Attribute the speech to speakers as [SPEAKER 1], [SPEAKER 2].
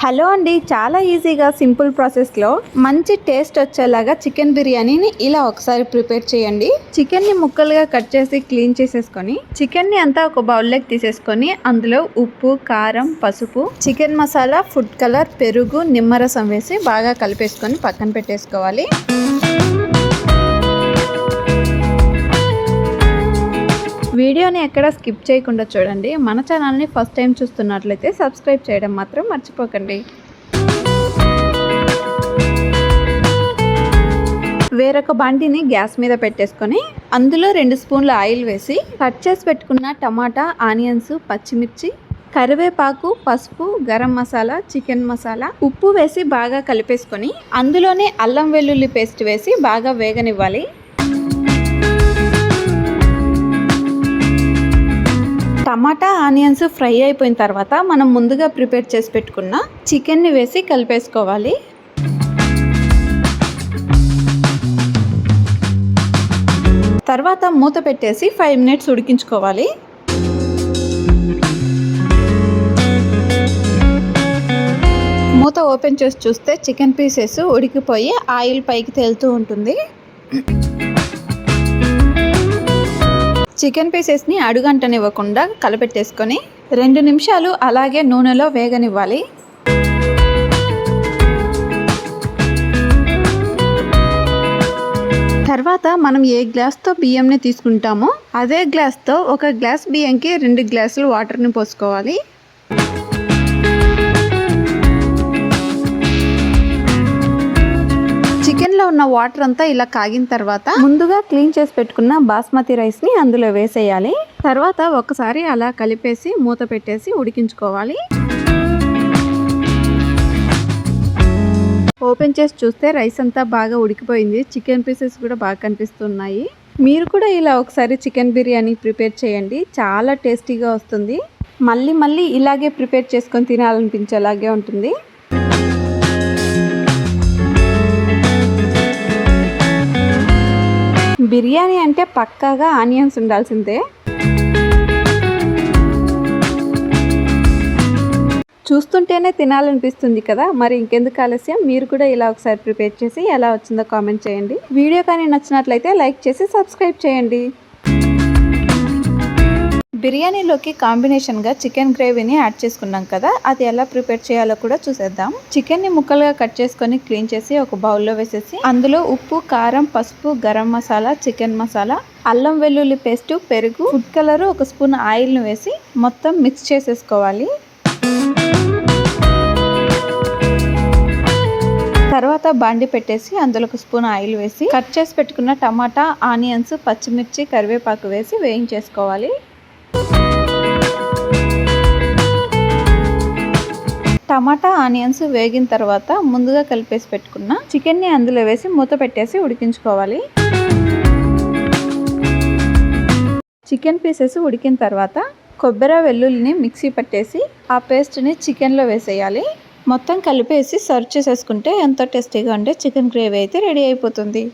[SPEAKER 1] Hello అండి, చాలా ఈజీగా సింపుల్ ప్రాసెస్లో మంచి టేస్ట్ వచ్చేలాగా చికెన్ బిర్యానీని ఇలా ఒకసారి ప్రిపేర్ చేయండి. చికెన్ని ముక్కలుగా కట్ చేసి క్లీన్ చేసేసుకొని చికెన్ని అంతా ఒక బౌల్లోకి తీసేసుకొని అందులో ఉప్పు, కారం, పసుపు, చికెన్ మసాలా, ఫుడ్ కలర్, పెరుగు, నిమ్మరసం వేసి బాగా కలిపేసుకొని పక్కన పెట్టేసుకోవాలి. వీడియోని ఎక్కడ స్కిప్ చేయకుండా చూడండి. మన ఛానల్ని ఫస్ట్ టైం చూస్తున్నట్లయితే సబ్స్క్రైబ్ చేయడం మాత్రం మర్చిపోకండి. వేరొక బండిని గ్యాస్ మీద పెట్టేసుకొని అందులో 2 స్పూన్ల ఆయిల్ వేసి కట్ చేసి పెట్టుకున్న టమాటా, ఆనియన్స్, పచ్చిమిర్చి, కరివేపాకు, పసుపు, గరం మసాలా, చికెన్ మసాలా, ఉప్పు వేసి బాగా కలిపేసుకొని అందులోనే అల్లం వెల్లుల్లి పేస్ట్ వేసి బాగా వేగనివ్వాలి. టమాటా, ఆనియన్స్ ఫ్రై అయిపోయిన తర్వాత మనం ముందుగా ప్రిపేర్ చేసి పెట్టుకున్న చికెన్ని వేసి కలిపేసుకోవాలి. తర్వాత మూత పెట్టేసి 5 మినిట్స్ ఉడికించుకోవాలి. మూత ఓపెన్ చేసి చూస్తే చికెన్ పీసెస్ ఉడికిపోయి ఆయిల్ పైకి తేలుతూ ఉంటుంది. చికెన్ పీసెస్ని అడుగంటనివ్వకుండా కలపెట్టేసుకొని 2 నిమిషాలు అలాగే నూనెలో వేగనివ్వాలి. తర్వాత మనం ఏ గ్లాస్తో బియ్యంని తీసుకుంటామో అదే గ్లాస్తో 1 గ్లాస్ బియ్యంకి 2 గ్లాసులు వాటర్ని పోసుకోవాలి. చికెన్లో ఉన్న వాటర్ అంతా ఇలా కాగిన తర్వాత ముందుగా క్లీన్ చేసి పెట్టుకున్న బాస్మతి రైస్ని అందులో వేసేయాలి. తర్వాత ఒకసారి అలా కలిపేసి మూత పెట్టేసి ఉడికించుకోవాలి. ఓపెన్ చేసి చూస్తే రైస్ అంతా బాగా ఉడికిపోయింది. చికెన్ పీసెస్ కూడా బాగా కనిపిస్తున్నాయి. మీరు కూడా ఇలా ఒకసారి చికెన్ బిర్యానీ ప్రిపేర్ చేయండి, చాలా టేస్టీగా వస్తుంది. మళ్ళీ ఇలాగే ప్రిపేర్ చేసుకొని తినాలనిపించేలాగే ఉంటుంది. బిర్యానీ అంటే పక్కాగా ఆనియన్స్ ఉండాల్సిందే. చూస్తుంటేనే తినాలనిపిస్తుంది కదా. మరి ఇంకెందుకు ఆలస్యం, మీరు కూడా ఇలా ఒకసారి ప్రిపేర్ చేసి ఎలా వచ్చిందో కామెంట్ చేయండి. వీడియో కానీ నచ్చినట్లయితే లైక్ చేసి సబ్స్క్రైబ్ చేయండి. బిర్యానీలోకి కాంబినేషన్గా చికెన్ గ్రేవీని యాడ్ చేసుకున్నాం కదా, అది ఎలా ప్రిపేర్ చేయాలో కూడా చూసేద్దాం. చికెన్ని ముక్కలుగా కట్ చేసుకొని క్లీన్ చేసి ఒక బౌల్లో వేసేసి అందులో ఉప్పు, కారం, పసుపు, గరం మసాలా, చికెన్ మసాలా, అల్లం వెల్లుల్లి పేస్టు, పెరుగు, ఫుడ్ కలరు, 1 స్పూన్ ఆయిల్ని వేసి మొత్తం మిక్స్ చేసేసుకోవాలి. తర్వాత బాండి పెట్టేసి అందులో 1 స్పూన్ ఆయిల్ వేసి కట్ చేసి పెట్టుకున్న టమాటా, ఆనియన్స్, పచ్చిమిర్చి, కరివేపాకు వేసి వేయించేసుకోవాలి. టమాటా, ఆనియన్స్ వేగిన తర్వాత ముందుగా కలిపేసి పెట్టుకున్న చికెన్ని అందులో వేసి మూత పెట్టేసి ఉడికించుకోవాలి. చికెన్ పీసెస్ ఉడికిన తర్వాత కొబ్బరి, వెల్లుల్లిని మిక్సీ పట్టేసి ఆ పేస్ట్ని చికెన్లో వేసేయాలి. మొత్తం కలిపేసి సర్వ్ చేసేసుకుంటే ఎంతో టేస్టీగా ఉండే చికెన్ గ్రేవీ అయితే రెడీ అయిపోతుంది.